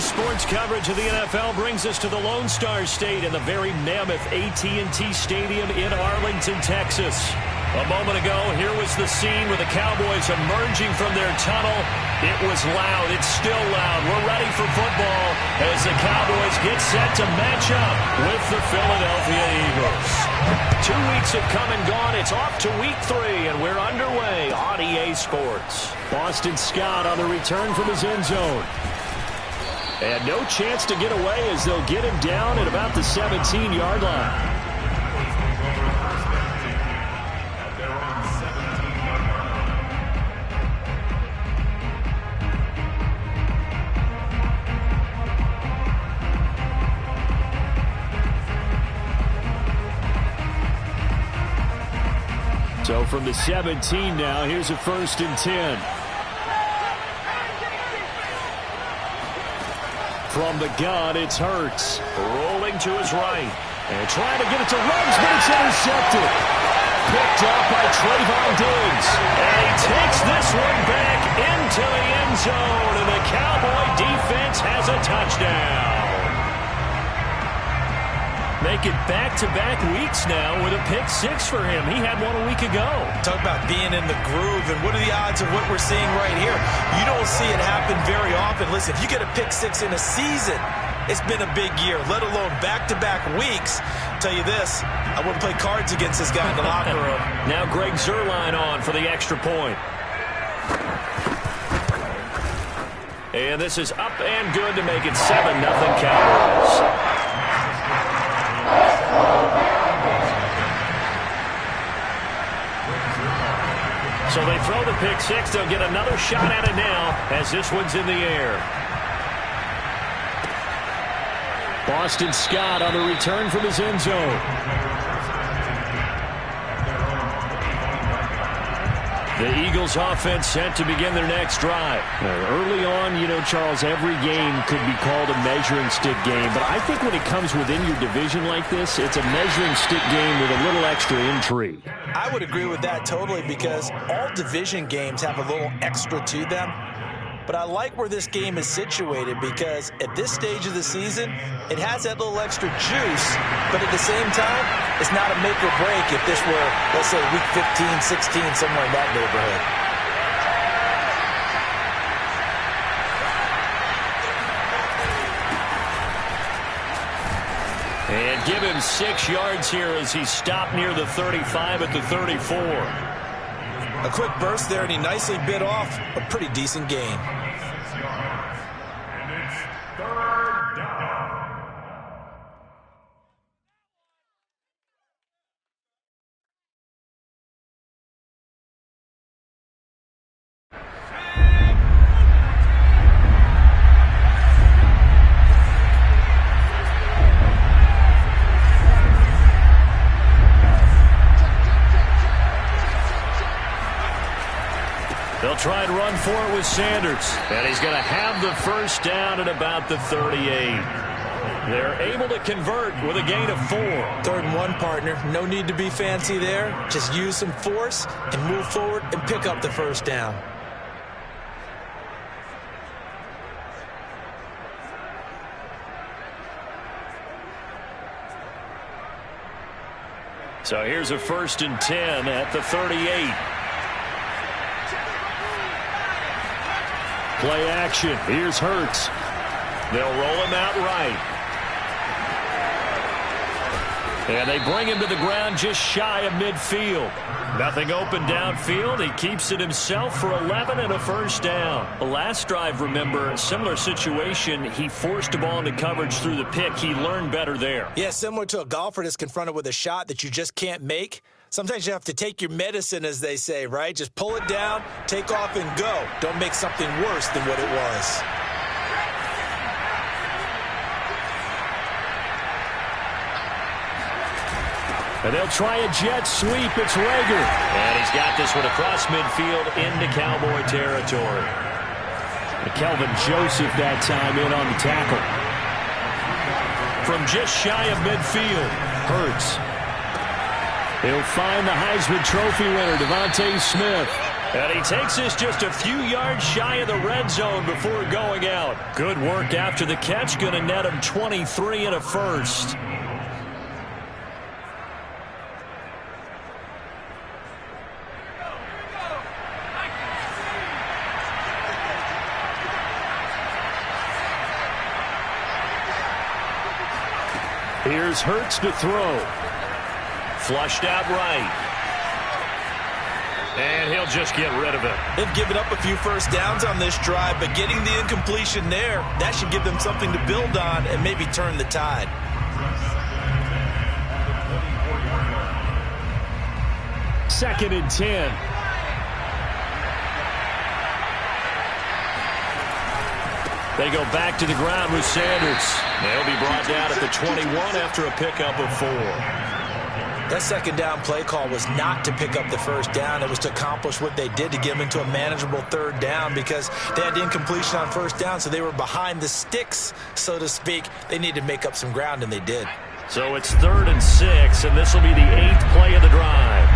Sports coverage of the NFL brings us to the Lone Star State in the very mammoth AT&T Stadium in Arlington, Texas. A moment ago, here was the scene with the Cowboys emerging from their tunnel. It was loud. It's still loud. We're ready for football as the Cowboys get set to match up with the Philadelphia Eagles. 2 weeks have come and gone. It's off to week 3, and we're underway on EA Sports. Boston Scott on the return from his end zone. And no chance to get away as they'll get him down at about the 17-yard line. So from the 17 now, here's a 1st and 10. From the gun, it's Hurts. Rolling to his right. And trying to get it to Ruggs, but it's intercepted. Picked up by Trayvon Diggs. And he takes this one back into the end zone. And the Cowboy defense has a touchdown. Make it back-to-back weeks now with a pick-6 for him. He had one a week ago. Talk about being in the groove, and what are the odds of what we're seeing right here? You don't see it happen very often. Listen, if you get a pick-6 in a season, it's been a big year, let alone back-to-back weeks. I'll tell you this, I wouldn't play cards against this guy in the locker room. Now Greg Zuerlein on for the extra point. And this is up and good to make it 7-0 Cowboys. So they throw the pick-6. They'll get another shot at it now as this one's in the air. Boston Scott on the return from his end zone. The Eagles offense set to begin their next drive. Early on, you know, Charles, every game could be called a measuring stick game. But I think when it comes within your division like this, it's a measuring stick game with a little extra intrigue. I would agree with that totally because all division games have a little extra to them. But I like where this game is situated because at this stage of the season, it has that little extra juice, but at the same time, it's not a make or break if this were, let's say, week 15, 16, somewhere in that neighborhood. And give him 6 yards here as he stopped near the 35 at the 34. A quick burst there, and he nicely bit off a pretty decent gain. And it's 3rd down. They'll try and run for it with Sanders. And he's going to have the 1st down at about the 38. They're able to convert with a gain of 4. 3rd and 1, partner. No need to be fancy there. Just use some force and move forward and pick up the 1st down. So here's a 1st and 10 at the 38. Play action. Here's Hurts. They'll roll him out right. And they bring him to the ground just shy of midfield. Nothing open downfield. He keeps it himself for 11 and a 1st down. The last drive, remember, similar situation. He forced the ball into coverage through the pick. He learned better there. Yeah, similar to a golfer that's confronted with a shot that you just can't make. Sometimes you have to take your medicine, as they say, right? Just pull it down, take off, and go. Don't make something worse than what it was. And they'll try a jet sweep. It's Rager. And he's got this one across midfield into Cowboy territory. And Kelvin Joseph that time in on the tackle. From just shy of midfield, Hurts. He'll find the Heisman Trophy winner, Devontae Smith. And he takes this just a few yards shy of the red zone before going out. Good work after the catch. Going to net him 23 and a first. Here's Hurts to throw. Flushed out right. And he'll just get rid of it. They've given up a few first downs on this drive, but getting the incompletion there, that should give them something to build on and maybe turn the tide. Second and 10. They go back to the ground with Sanders. They'll be brought down at the 21 after a pickup of 4. That second down play call was not to pick up the first down. It was to accomplish what they did to get them into a manageable third down because they had incompletion on first down, so they were behind the sticks, so to speak. They needed to make up some ground, and they did. So it's 3rd and 6, and this will be the 8th play of the drive.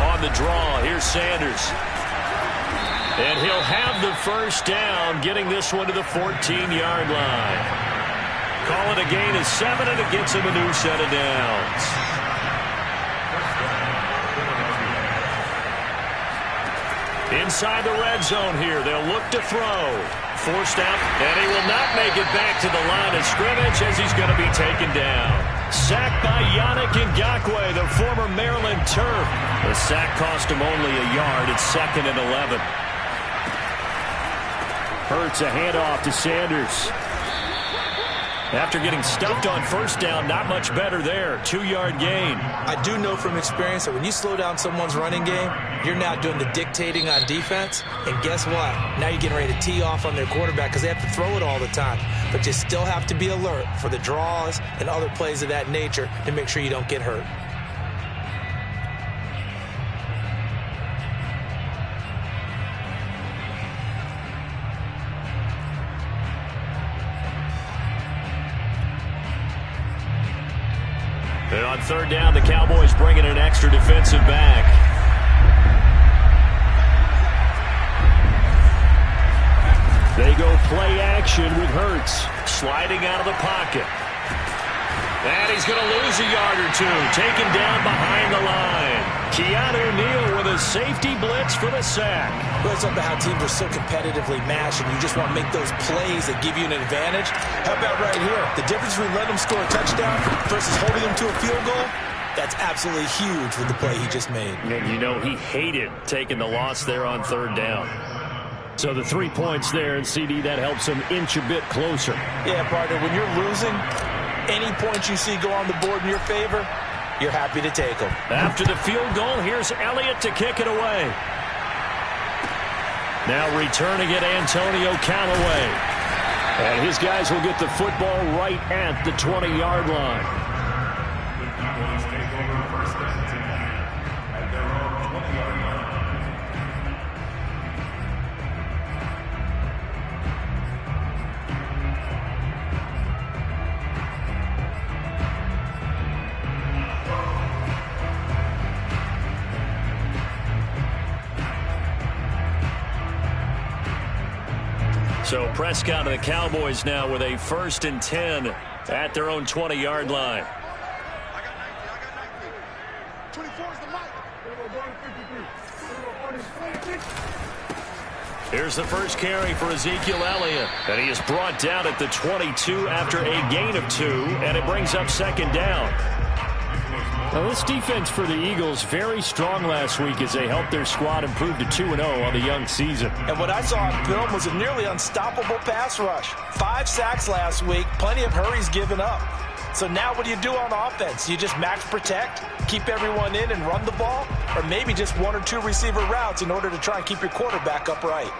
On the draw, here's Sanders. And he'll have the first down, getting this one to the 14-yard line. Call it a gain of 7, and it gets him a new set of downs. Inside the red zone here, they'll look to throw. Forced out, and he will not make it back to the line of scrimmage as he's going to be taken down. Sacked by Yannick Ngakoue, the former Maryland Terp. The sack cost him only a yard. It's 2nd and 11. Hurts a handoff to Sanders. After getting stuffed on first down, not much better there. 2-yard gain. I do know from experience that when you slow down someone's running game, you're now doing the dictating on defense. And guess what? Now you're getting ready to tee off on their quarterback because they have to throw it all the time. But you still have to be alert for the draws and other plays of that nature to make sure you don't get hurt. And on 3rd down, the Cowboys bring in an extra defensive back. They go play action with Hurts. Sliding out of the pocket. And he's going to lose a yard or two. Taken down behind the line. Keanu Neal with a safety blitz for the sack. Well, it's up to how teams are so competitively matched, and you just want to make those plays that give you an advantage. How about right here? The difference between letting them score a touchdown versus holding them to a field goal, that's absolutely huge with the play he just made. And you know he hated taking the loss there on 3rd down. So the 3 points there, and CD, that helps him inch a bit closer. Yeah, partner, when you're losing, any points you see go on the board in your favor, you're happy to take them. After the field goal, here's Elliott to kick it away. Now returning it, Antonio Callaway. And his guys will get the football right at the 20-yard line. So Prescott and the Cowboys now with a 1st and 10 at their own 20-yard line. Here's the first carry for Ezekiel Elliott. And he is brought down at the 22 after a gain of 2, and it brings up 2nd down. Now, this defense for the Eagles very strong last week as they helped their squad improve to 2-0 on the young season. And what I saw on film was a nearly unstoppable pass rush. 5 sacks last week, plenty of hurries given up. So now what do you do on offense? You just max protect, keep everyone in and run the ball, or maybe just 1 or 2 receiver routes in order to try and keep your quarterback upright.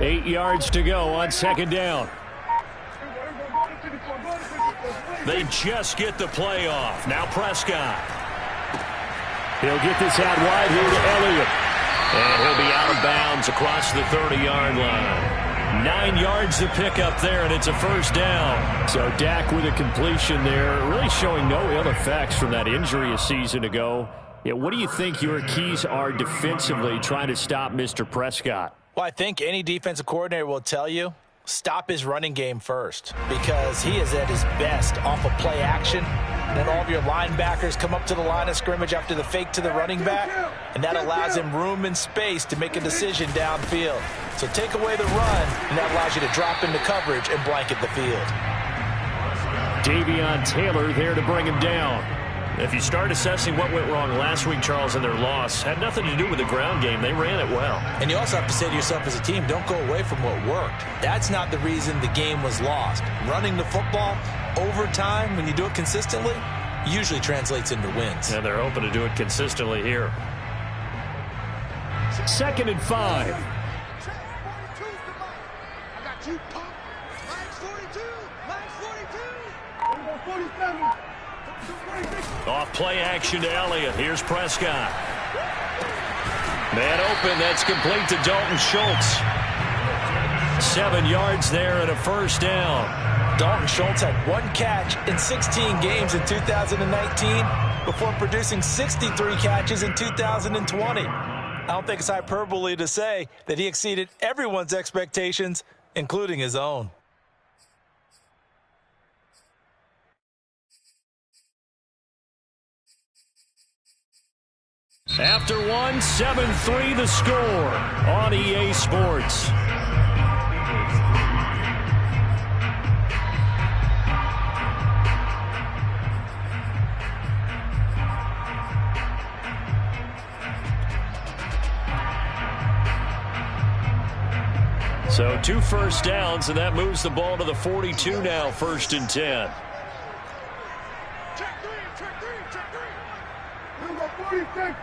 Eight yards to go on 2nd down. They just get the play off. Now Prescott. He'll get this out wide here to Elliott. And he'll be out of bounds across the 30-yard line. 9 yards to pick up there, and it's a first down. So Dak with a completion there, really showing no ill effects from that injury a season ago. Yeah, what do you think your keys are defensively trying to stop Mr. Prescott? Well, I think any defensive coordinator will tell you, stop his running game first, because he is at his best off of play action. Then all of your linebackers come up to the line of scrimmage after the fake to the running back, and that allows him room and space to make a decision downfield. So take away the run, and that allows you to drop into coverage and blanket the field. Davion Taylor there to bring him down. If you start assessing what went wrong last week, Charles, in their loss, had nothing to do with the ground game. They ran it well. And you also have to say to yourself as a team, don't go away from what worked. That's not the reason the game was lost. Running the football over time, when you do it consistently, usually translates into wins. And they're hoping to do it consistently here. 2nd and 5. Off play action to Elliott. Here's Prescott. Man open. That's complete to Dalton Schultz. 7 yards there and a first down. Dalton Schultz had 1 catch in 16 games in 2019 before producing 63 catches in 2020. I don't think it's hyperbole to say that he exceeded everyone's expectations, including his own. After one, 7-3 the score on EA Sports. So 2 first downs, and that moves the ball to the 42 now, 1st and 10. Check three. Number 46.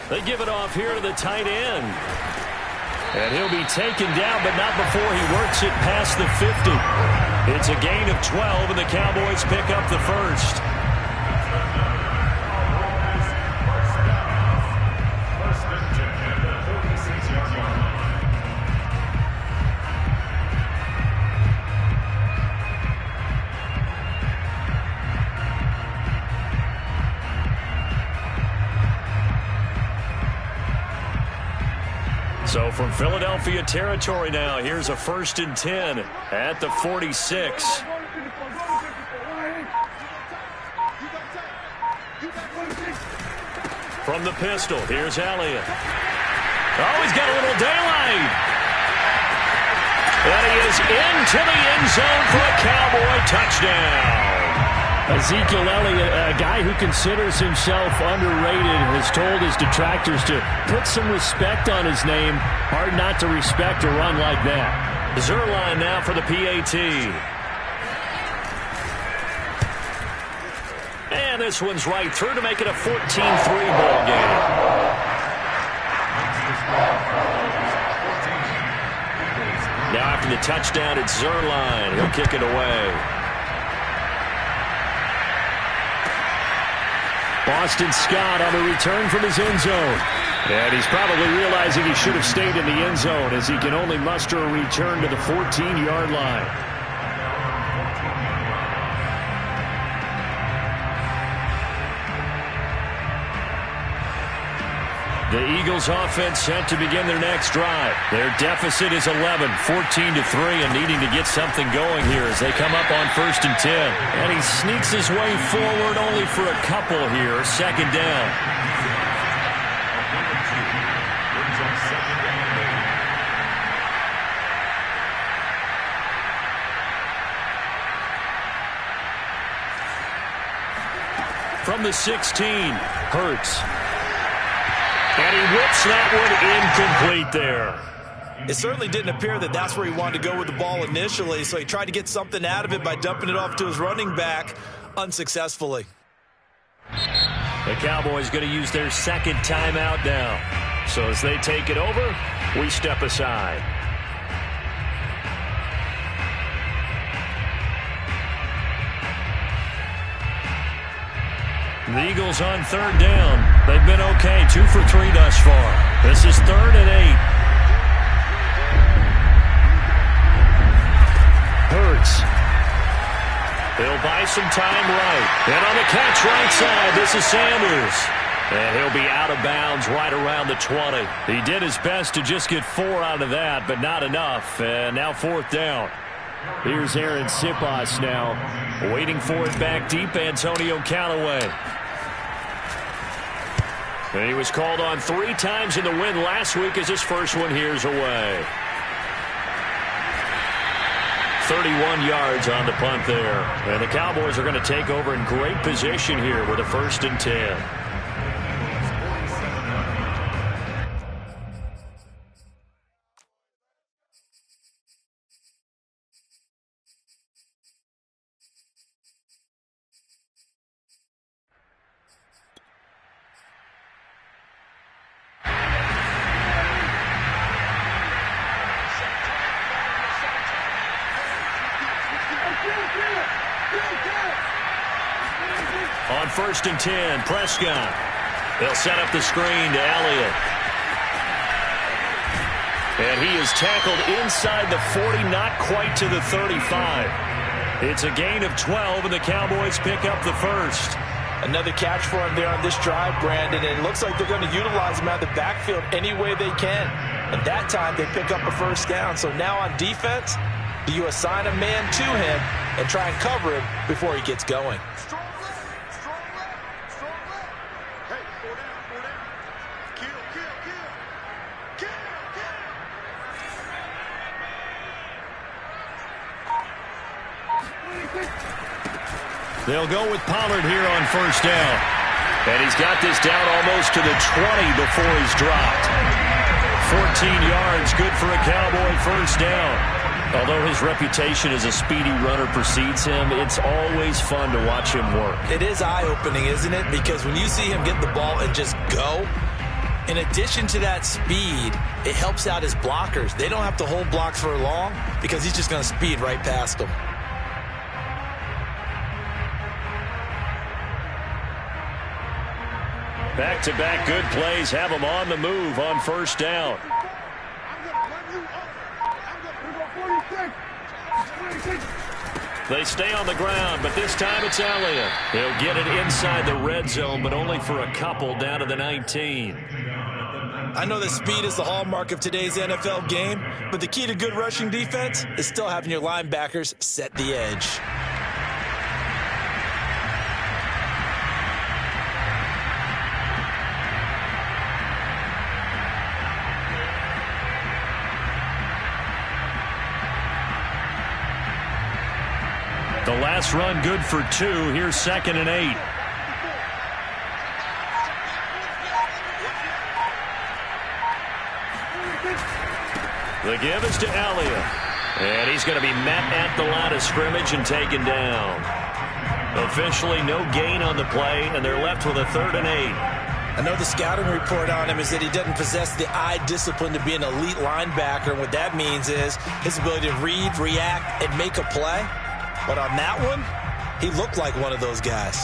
They give it off here to the tight end. And he'll be taken down, but not before he works it past the 50. It's a gain of 12, and the Cowboys pick up the first. So from Philadelphia territory now, here's a 1st and 10 at the 46. From the pistol, here's Elliott. Oh, he's got a little daylight. And he is into the end zone for a Cowboy touchdown. Ezekiel Elliott, a guy who considers himself underrated, has told his detractors to put some respect on his name. Hard not to respect a run like that. Zuerlein now for the PAT. And this one's right through to make it a 14-3 ball game. Now after the touchdown, it's Zuerlein. He'll kick it away. Boston Scott on the return from his end zone. And he's probably realizing he should have stayed in the end zone as he can only muster a return to the 14-yard line. The Eagles offense set to begin their next drive. Their deficit is 11, 14-3, and needing to get something going here as they come up on 1st and 10. And he sneaks his way forward only for a couple here, 2nd down. From the 16, Hurts. And he whips that one incomplete there. It certainly didn't appear that that's where he wanted to go with the ball initially, so he tried to get something out of it by dumping it off to his running back unsuccessfully. The Cowboys going to use their 2nd timeout now. So as they take it over, we step aside. The Eagles on 3rd down. They've been okay, 2 for 3 thus far. This is 3rd and 8. yards. He'll buy some time right. And on the catch right side, this is Sanders. And he'll be out of bounds right around the 20. He did his best to just get 4 out of that, but not enough. And now 4th down. Here's Aaron Siposs now. Waiting for it back deep, Antonio Callaway. And he was called on 3 times in the win last week as his first one here's away. 31 yards on the punt there. And the Cowboys are going to take over in great position here with a 1st and 10. On 1st and 10, Prescott. They'll set up the screen to Elliott. And he is tackled inside the 40, not quite to the 35. It's a gain of 12, and the Cowboys pick up the 1st. Another catch for him there on this drive, Brandon, and it looks like they're going to utilize him out of the backfield any way they can. And that time they pick up a 1st down. So now on defense, do you assign a man to him and try and cover him before he gets going? They'll go with Pollard here on 1st down. And he's got this down almost to the 20 before he's dropped. 14 yards, good for a Cowboy 1st down. Although his reputation as a speedy runner precedes him, it's always fun to watch him work. It is eye-opening, isn't it? Because when you see him get the ball and just go, in addition to that speed, it helps out his blockers. They don't have to hold blocks for long because he's just going to speed right past them. Back-to-back good plays have him on the move on 1st down. They stay on the ground, but this time it's Elliott. He'll get it inside the red zone, but only for a couple down to the 19. I know that speed is the hallmark of today's NFL game, but the key to good rushing defense is still having your linebackers set the edge. The last run good for 2. Here's 2nd and 8. The give is to Elliott. And he's going to be met at the line of scrimmage and taken down. Officially no gain on the play, and they're left with a 3rd and 8. I know the scouting report on him is that he doesn't possess the eye discipline to be an elite linebacker. And what that means is his ability to read, react, and make a play. But on that one, he looked like one of those guys.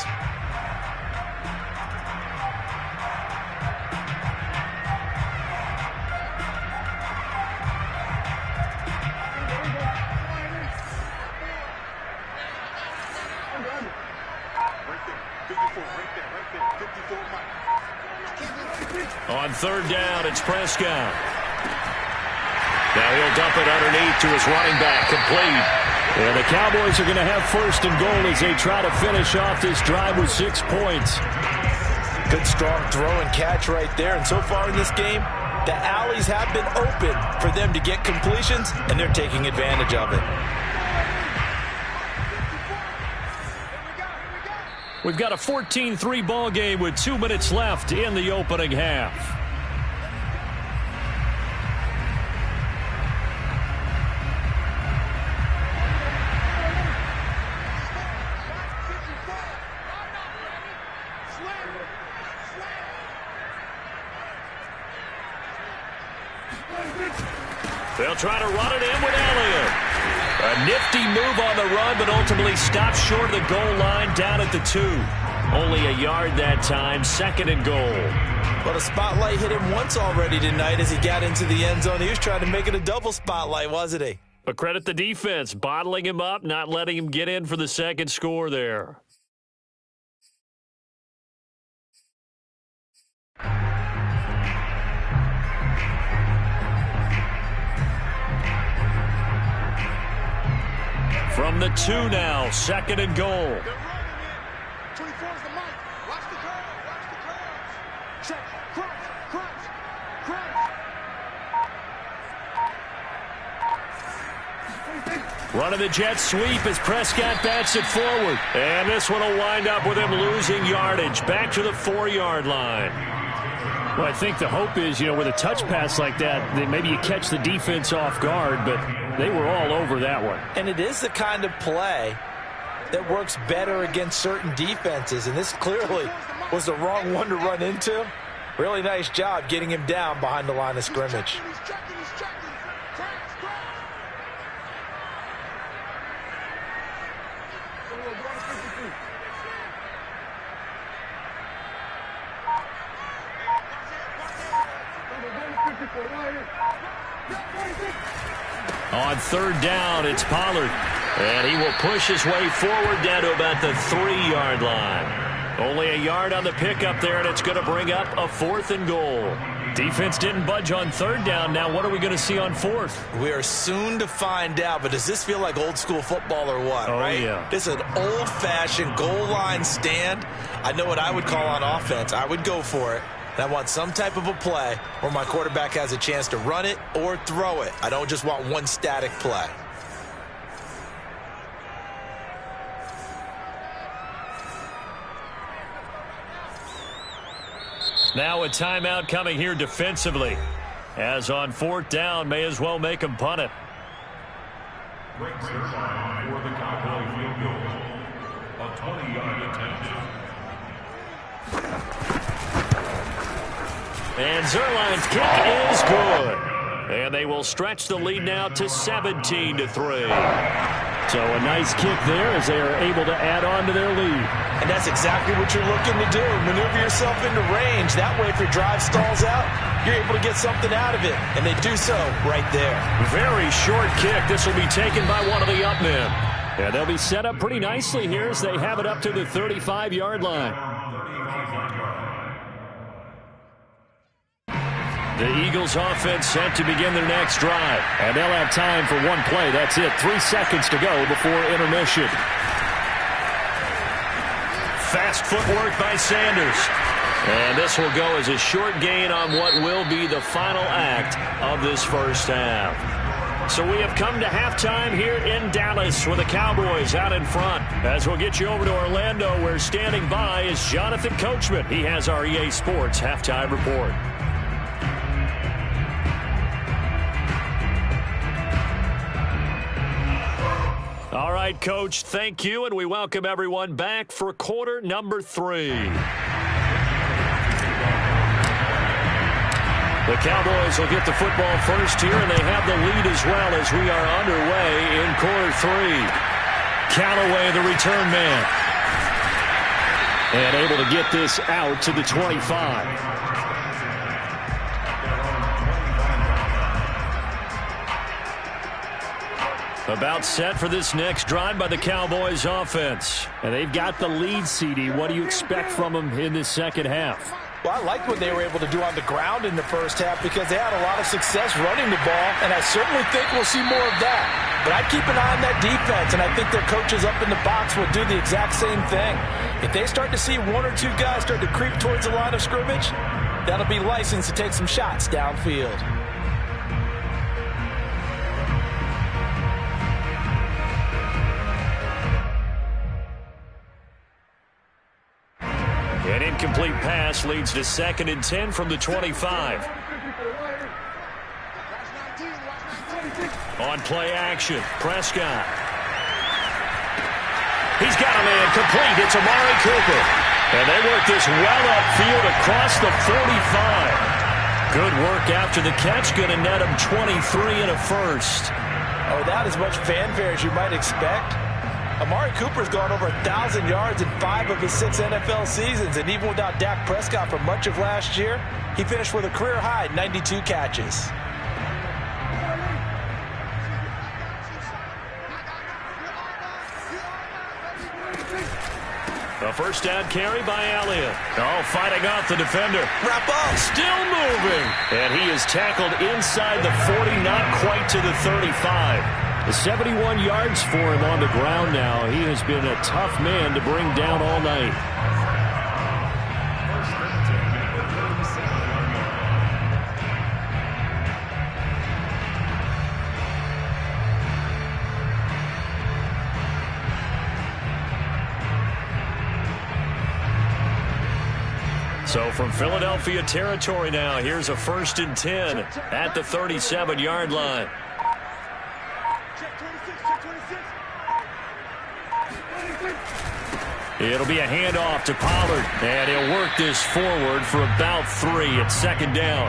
On 3rd down, it's Prescott. Now he'll dump it underneath to his running back, complete. And the Cowboys are going to have 1st and goal as they try to finish off this drive with 6 points. Good strong throw and catch right there. And so far in this game, the alleys have been open for them to get completions, and they're taking advantage of it. We've got a 14-3 ball game with 2 minutes left in the opening half. They'll try to run it in with Elliott. A nifty move on the run, but ultimately stopped short of the goal line down at the 2. Only a yard that time, 2nd and goal. But a spotlight hit him once already tonight as he got into the end zone. He was trying to make it a double spotlight, wasn't he? But credit the defense, bottling him up, not letting him get in for the second score there. From the 2 now, 2nd and goal. They're running it. 24 is the mic. Watch the curve. Watch the curve. Check. Crunch. Running the jet sweep as Prescott bats it forward. And this one will wind up with him losing yardage. Back to the 4-yard line. Well, I think the hope is, with a touch pass like that, that maybe you catch the defense off guard, but they were all over that one. And it is the kind of play that works better against certain defenses, and this clearly was the wrong one to run into. Really nice job getting him down behind the line of scrimmage. He's checking. On 3rd down, it's Pollard. And he will push his way forward down to about the 3-yard line. Only a yard on the pickup there, and it's going to bring up a 4th and goal. Defense didn't budge on 3rd down. Now what are we going to see on 4th? We are soon to find out, but does this feel like old school football or what, right? Yeah. This is an old-fashioned goal line stand. I know what I would call on offense. I would go for it. And I want some type of a play where my quarterback has a chance to run it or throw it. I don't just want one static play. Now a timeout coming here defensively. As on 4th down, may as well make him punt it. Breaks their line for the Cowboy field goal. A 20-yard attempt. And Zuerlein's kick is good. And they will stretch the lead now to 17-3. So a nice kick there as they are able to add on to their lead. And that's exactly what you're looking to do. Maneuver yourself into range. That way, if your drive stalls out, you're able to get something out of it. And they do so right there. Very short kick. This will be taken by one of the up men. And they'll be set up pretty nicely here as they have it up to the 35-yard line. The Eagles offense set to begin their next drive. And they'll have time for one play. That's it. 3 seconds to go before intermission. Fast footwork by Sanders. And this will go as a short gain on what will be the final act of this first half. So we have come to halftime here in Dallas with the Cowboys out in front. As we'll get you over to Orlando, where standing by is Jonathan Coachman. He has our EA Sports halftime report. All right, Coach, thank you, and we welcome everyone back for quarter number 3. The Cowboys will get the football first here, and they have the lead as well as we are underway in quarter 3. Callaway, the return man. And able to get this out to the 25. About set for this next drive by the Cowboys offense. And they've got the lead, CD. What do you expect from them in this second half? Well, I liked what they were able to do on the ground in the first half because they had a lot of success running the ball, and I certainly think we'll see more of that. But I'd keep an eye on that defense, and I think their coaches up in the box will do the exact same thing. If they start to see 1 or 2 guys start to creep towards the line of scrimmage, that'll be licensed to take some shots downfield. An incomplete pass leads to 2nd and 10 from the 25. On play action, Prescott. He's got a man complete. It's Amari Cooper. And they work this well upfield across the 45. Good work after the catch. Going to net him 23 and a first. Without as much fanfare as you might expect, Amari Cooper's gone over 1,000 yards in 5 of his 6 NFL seasons, and even without Dak Prescott for much of last year, he finished with a career-high 92 catches. A first down carry by Elliott. Oh, fighting off the defender. Wrap up. Still moving. And he is tackled inside the 40, not quite to the 35. The 71 yards for him on the ground now. He has been a tough man to bring down all night. So from Philadelphia territory now, here's a 1st and 10 at the 37-yard line. It'll be a handoff to Pollard, and he'll work this forward for about 3 at 2nd down.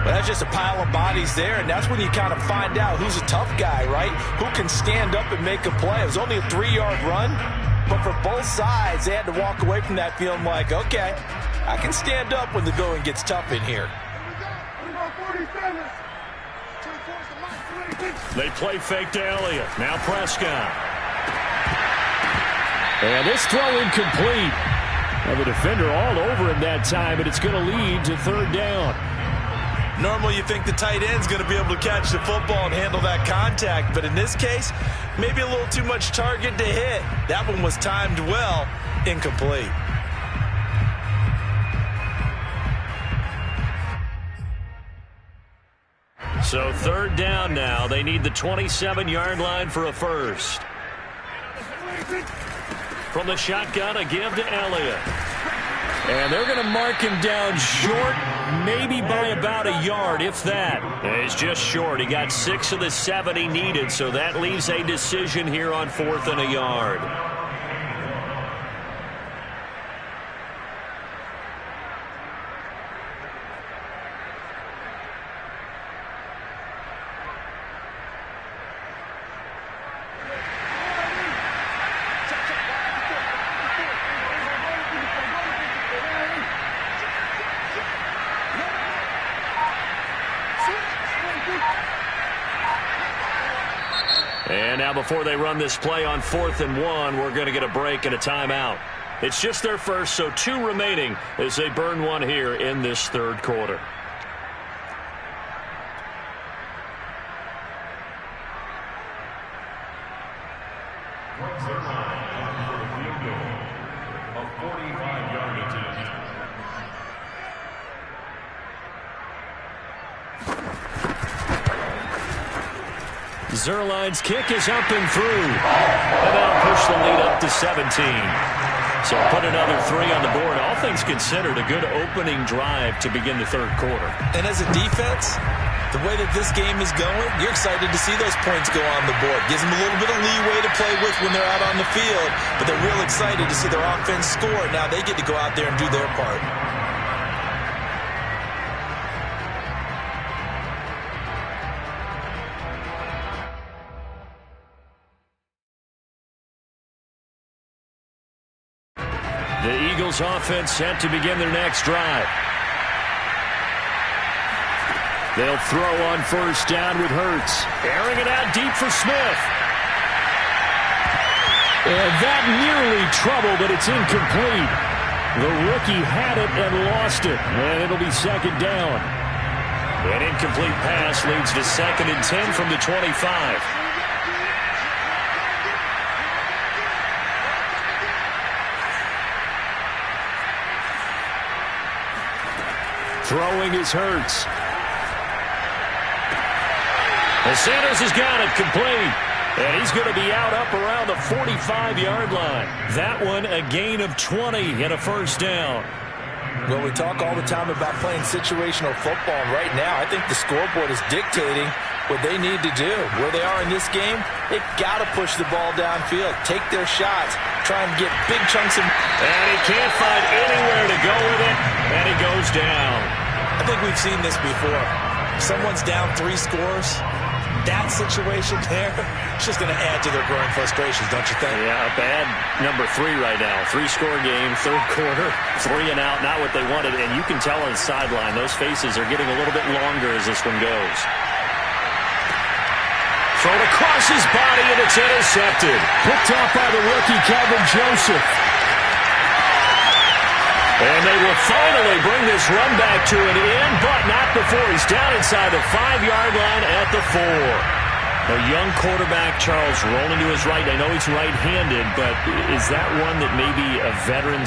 Well, that's just a pile of bodies there, and that's when you kind of find out who's a tough guy, right? Who can stand up and make a play. It was only a 3-yard run, but for both sides, they had to walk away from that feeling like, okay, I can stand up when the going gets tough in here. They play fake to Elliott. Now Prescott. And this throw incomplete. Well, the defender all over him that time, but it's going to lead to 3rd down. Normally you think the tight end's going to be able to catch the football and handle that contact, but in this case, maybe a little too much target to hit. That one was timed well, incomplete. So 3rd down now. They need the 27-yard line for a first. From the shotgun, a give to Elliott. And they're going to mark him down short, maybe by about a yard, if that. He's just short. He got 6 of the 7 he needed, so that leaves a decision here on 4th and a yard. And now before they run this play on 4th and 1, we're going to get a break and a timeout. It's just their first, so 2 remaining as they burn one here in this 3rd quarter. Zerline's kick is up and through. And that'll push the lead up to 17. So put another 3 on the board. All things considered, a good opening drive to begin the 3rd quarter. And as a defense, the way that this game is going, you're excited to see those points go on the board. Gives them a little bit of leeway to play with when they're out on the field, but they're real excited to see their offense score. Now they get to go out there and do their part. The Eagles offense set to begin their next drive. They'll throw on 1st down with Hurts. Airing it out deep for Smith. And that nearly trouble, but it's incomplete. The rookie had it and lost it. And it'll be 2nd down. An incomplete pass leads to 2nd and 10 from the 25. Throwing is Hurts. And Sanders has got it complete. And he's going to be out up around the 45-yard line. That one a gain of 20 and a 1st down. Well, we talk all the time about playing situational football. Right now, I think the scoreboard is dictating what they need to do. Where they are in this game, they've got to push the ball downfield, take their shots, try and get big chunks of... And he can't find anywhere to go with it, and he goes down. I think we've seen this before. Someone's down 3 scores. That situation there, it's just going to add to their growing frustrations, don't you think? Yeah, a bad number 3 right now. 3-score game, 3rd quarter, 3 and out, not what they wanted. And you can tell on the sideline, those faces are getting a little bit longer as this one goes. Thrown across his body, and it's intercepted. Picked off by the rookie, Kelvin Joseph. finally bring this run back to an end, but not before he's down inside the 5-yard line at the 4. A young quarterback, Charles, rolling to his right. I know he's right-handed, but is that one that maybe a veteran